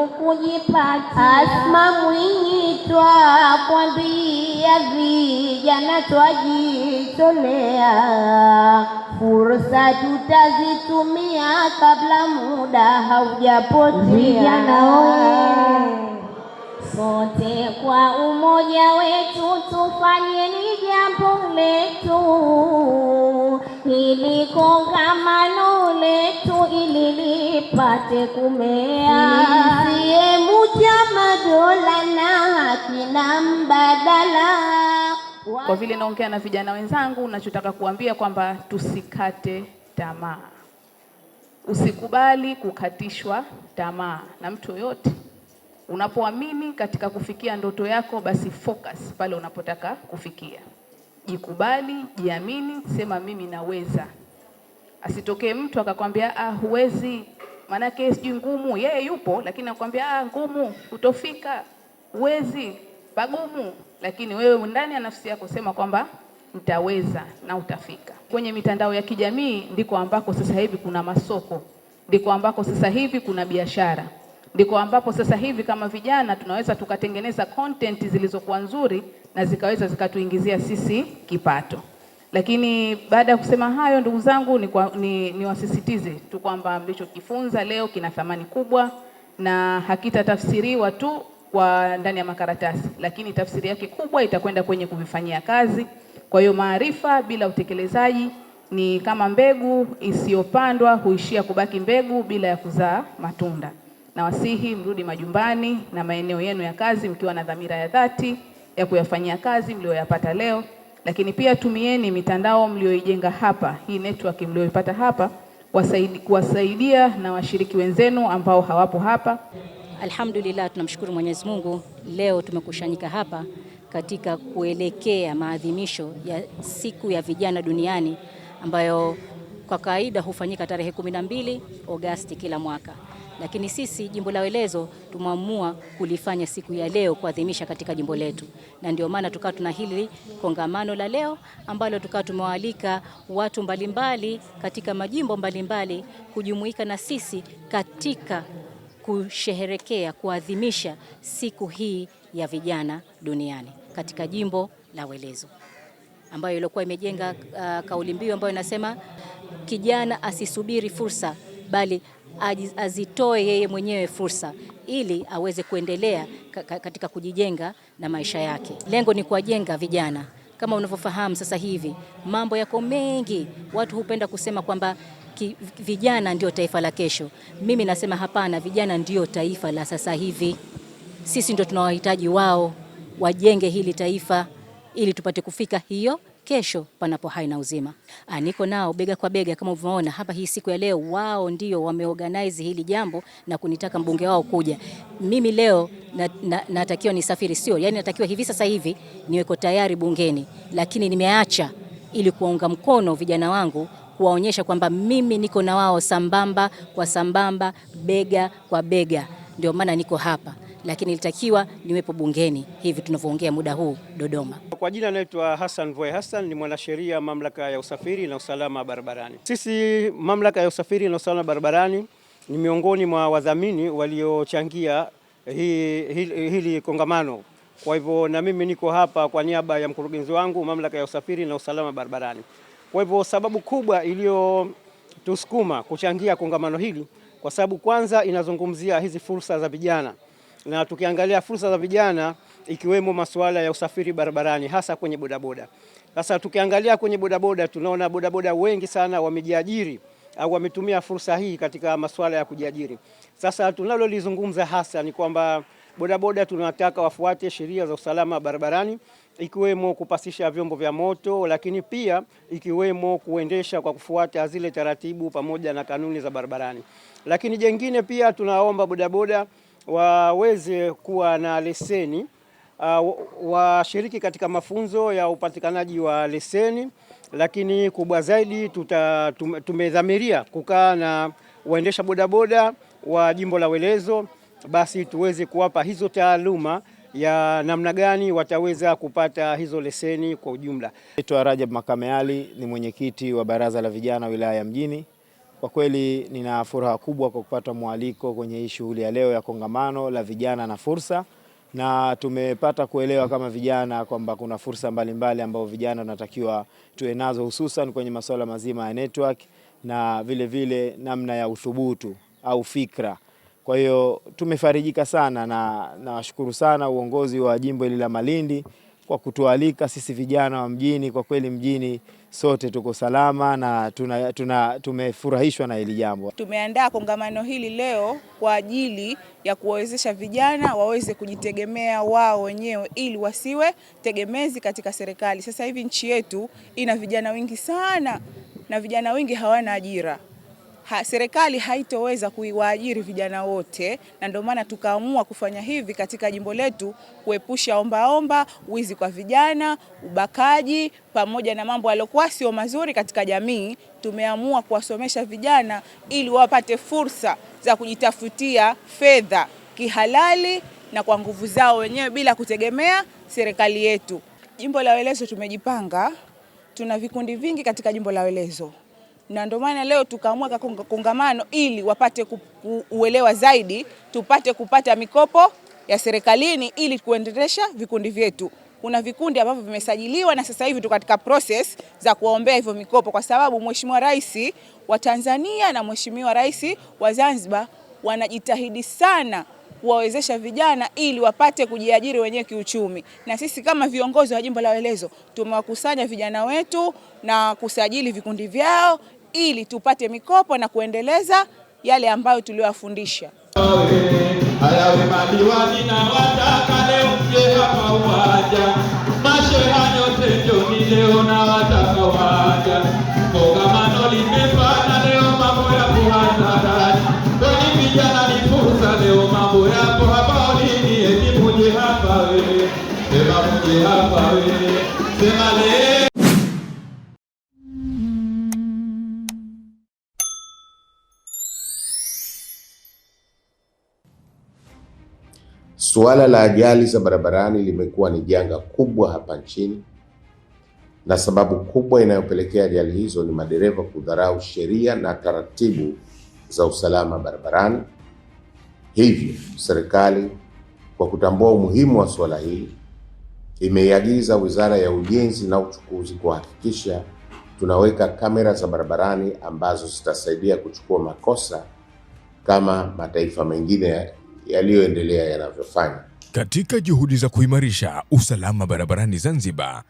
ngumu kujipatia. Asma Mwinyi twakwambia vijana twajitolea, fursa tutazitumia kabla muda haujapotea. Vijana oye! Sote kwa umoja wetu tufanyeni jambo letu, hili kongamano letu ili lipate kumea. CCM chama dola na hakina mbadala. Kwa vile naongea na vijana wenzangu, nachotaka kuambia kwamba tusikate tamaa. Usikubali kukatishwa tamaa na mtu yoyote. Unapoamini katika kufikia ndoto yako, basi focus pale unapotaka kufikia. Jikubali, jiamini, sema mimi naweza. Asitokee mtu akakwambia huwezi, manake sijui ngumu. Yeye yupo lakini anakuambia ngumu, utofika, huwezi, pagumu. Lakini wewe ndani ya nafsi yako sema kwamba nitaweza na utafika. Kwenye mitandao ya kijamii ndiko ambako sasa hivi kuna masoko, ndiko ambako sasa hivi kuna biashara, ndiko ambapo sasa hivi kama vijana tunaweza tukatengeneza content zilizokuwa nzuri na zikaweza zikatuingizia sisi kipato. Lakini baada ya kusema hayo, ndugu zangu, niwasisitize tu kwamba mlichojifunza leo kina thamani kubwa na hakitatafsiriwa tu kwa ndani ya makaratasi, lakini tafsiri yake kubwa itakwenda kwenye kuvifanyia kazi. Kwa hiyo maarifa bila utekelezaji ni kama mbegu isiyopandwa, huishia kubaki mbegu bila ya kuzaa matunda. Na wasihi mrudi majumbani na maeneo yenu ya kazi mkiwa na dhamira ya dhati ya kuyafanyia kazi mlioyapata leo. Lakini pia tumieni mitandao mlioijenga hapa, hii network mlioipata hapa, kuwasaidia na washiriki wenzenu ambao hawapo hapa. Alhamdulillah, tunamshukuru Mwenyezi Mungu, leo tumekushanyika hapa katika kuelekea maadhimisho ya siku ya vijana duniani ambayo kwa kawaida hufanyika tarehe 12 Agosti kila mwaka. Lakini sisi jimbo la Welezo tumeamua kulifanya siku ya leo kuadhimisha katika jimbo letu, na ndio maana tukawa tuna hili kongamano la leo ambalo tukawa tumewaalika watu mbalimbali katika majimbo mbalimbali kujumuika na sisi katika kusherehekea kuadhimisha siku hii ya vijana duniani katika jimbo la Welezo, ambayo ilikuwa imejenga kauli mbiu ambayo inasema kijana asisubiri fursa bali azitoe yeye mwenyewe fursa ili aweze kuendelea katika kujijenga na maisha yake. Lengo ni kuwajenga vijana. Kama unavyofahamu sasa hivi mambo yako mengi, watu hupenda kusema kwamba vijana ndio taifa la kesho. Mimi nasema hapana, vijana ndio taifa la sasa hivi. Sisi ndio tunawahitaji wao wajenge hili taifa ili tupate kufika hiyo kesho panapo hai na uzima. Niko nao bega kwa bega kama unavyoona hapa hii siku ya leo. Wao ndio wameorganize hili jambo na kunitaka mbunge wao kuja. Mimi leo natakiwa nisafiri, sio yani natakiwa hivi sasa hivi niweko tayari bungeni, lakini nimeacha ili kuwaunga mkono vijana wangu, kuwaonyesha kwamba mimi niko na wao sambamba kwa sambamba, bega kwa bega. Ndio maana niko hapa, lakini ilitakiwa niwepo bungeni hivi tunavyoongea muda huu Dodoma. Kwa jina naitwa Hassan Voe Hassan, ni mwanasheria mamlaka ya usafiri na usalama barabarani. Sisi mamlaka ya usafiri na usalama barabarani ni miongoni mwa wadhamini waliochangia hili kongamano. Kwa hivyo na mimi niko hapa kwa niaba ya mkurugenzi wangu mamlaka ya usafiri na usalama barabarani. Kwa hivyo sababu kubwa iliyotusukuma kuchangia kongamano hili, kwa sababu kwanza inazungumzia hizi fursa za vijana, na tukiangalia fursa za vijana ikiwemo masuala ya usafiri barabarani hasa kwenye bodaboda. Sasa tukiangalia kwenye bodaboda tunaona bodaboda wengi sana wamejiajiri au wametumia fursa hii katika masuala ya kujiajiri. Sasa tunalolizungumza hasa ni kwamba bodaboda tunataka wafuate sheria za usalama barabarani, ikiwemo kupasisha vyombo vya moto, lakini pia ikiwemo kuendesha kwa kufuata zile taratibu pamoja na kanuni za barabarani. Lakini jengine pia tunaomba bodaboda waweze kuwa na leseni, washiriki katika mafunzo ya upatikanaji wa leseni. Lakini kubwa zaidi tumedhamiria kukaa na waendesha bodaboda wa jimbo la Welezo, basi tuweze kuwapa hizo taaluma ya namna gani wataweza kupata hizo leseni kwa ujumla. Naitwa Rajab Makame Ali, ni mwenyekiti wa baraza la vijana wilaya ya Mjini. Kwa kweli nina furaha kubwa kwa kupata mwaliko kwenye hii shughuli ya leo ya kongamano la vijana na fursa, na tumepata kuelewa kama vijana kwamba kuna fursa mbalimbali ambazo vijana tunatakiwa tuwe nazo, hususan kwenye masuala mazima ya network na vile vile namna ya uthubutu au fikra. Kwa hiyo tumefarijika sana na nawashukuru sana uongozi wa jimbo hili la Malindi kwa kutualika sisi vijana wa mjini. Kwa kweli mjini sote tuko salama na tumefurahishwa na hili jambo. Tumeandaa kongamano hili leo kwa ajili ya kuwawezesha vijana waweze kujitegemea wao wenyewe ili wasiwe tegemezi katika serikali. Sasa hivi nchi yetu ina vijana wengi sana na vijana wengi hawana ajira. Serikali haitoweza kuwaajiri vijana wote, na ndio maana tukaamua kufanya hivi katika jimbo letu, kuepusha ombaomba, wizi kwa vijana, ubakaji pamoja na mambo yaliokuwa sio mazuri katika jamii. Tumeamua kuwasomesha vijana ili wapate fursa za kujitafutia fedha kihalali na kwa nguvu zao wenyewe bila kutegemea serikali yetu. Jimbo la Welezo tumejipanga, tuna vikundi vingi katika jimbo la Welezo. Na ndio maana leo tukaamua kongamano ili wapate uelewa zaidi, tupate kupata mikopo ya serikalini ili kuendelesha vikundi vyetu. Kuna vikundi ambavyo vimesajiliwa na sasa hivi tuko katika process za kuombea hivyo mikopo, kwa sababu Mheshimiwa Rais wa Tanzania na Mheshimiwa Rais wa Zanzibar wanajitahidi sana kuwawezesha vijana ili wapate kujiajiri wenyewe kiuchumi. Na sisi kama viongozi wa jimbo la Welezo tumewakusanya vijana wetu na kusajili vikundi vyao ili tupate mikopo na kuendeleza yale ambayo tuliowafundisha. Hayawe madiwani na wataka leo mje hapa uwanja, masheha nyote njoni leo na wataka uwanja. Kongamano limefana leo mambo ya kuhadharani, kwani vijana ni fursa leo mambo yapo hapa ulini, eti muje hapa wewe, sema muje hapa wewe, sema leo. Suala la ajali za barabarani limekuwa ni janga kubwa hapa nchini, na sababu kubwa inayopelekea ajali hizo ni madereva kudharau sheria na taratibu za usalama barabarani. Hivyo serikali kwa kutambua umuhimu wa suala hili imeiagiza Wizara ya Ujenzi na Uchukuzi kuhakikisha tunaweka kamera za barabarani ambazo zitasaidia kuchukua makosa kama mataifa mengine yaliyoendelea yanavyofanya. Katika juhudi za kuimarisha usalama barabarani Zanzibar,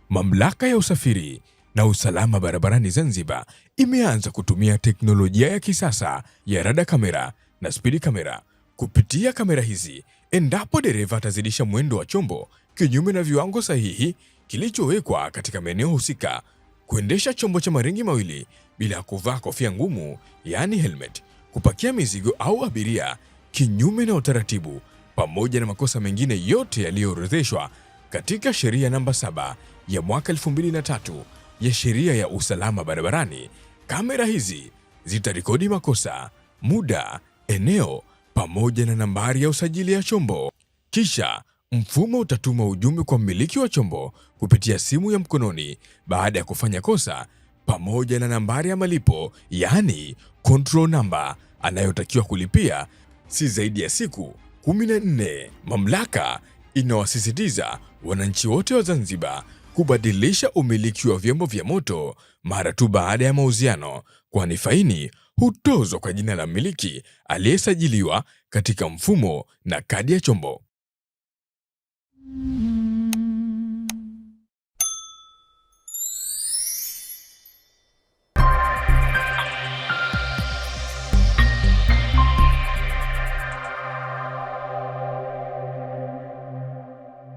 Mamlaka ya Usafiri na Usalama Barabarani Zanzibar imeanza kutumia teknolojia ya kisasa ya rada kamera na spidi kamera. Kupitia kamera hizi, endapo dereva atazidisha mwendo wa chombo kinyume na viwango sahihi kilichowekwa katika maeneo husika, kuendesha chombo cha maringi mawili bila kuvaa kofia ngumu, yani helmet, kupakia mizigo au abiria kinyume na utaratibu, pamoja na makosa mengine yote yaliyoorodheshwa katika sheria namba 7 ya mwaka 2003 ya sheria ya usalama barabarani. Kamera hizi zitarekodi makosa, muda, eneo pamoja na nambari ya usajili ya chombo. Kisha mfumo utatuma ujumbe kwa mmiliki wa chombo kupitia simu ya mkononi baada ya kufanya kosa, pamoja na nambari ya malipo, yani control number anayotakiwa kulipia si zaidi ya siku 14. Mamlaka inawasisitiza wananchi wote wa Zanzibar kubadilisha umiliki wa vyombo vya moto mara tu baada ya mauziano, kwani faini hutozwa kwa jina la mmiliki aliyesajiliwa katika mfumo na kadi ya chombo.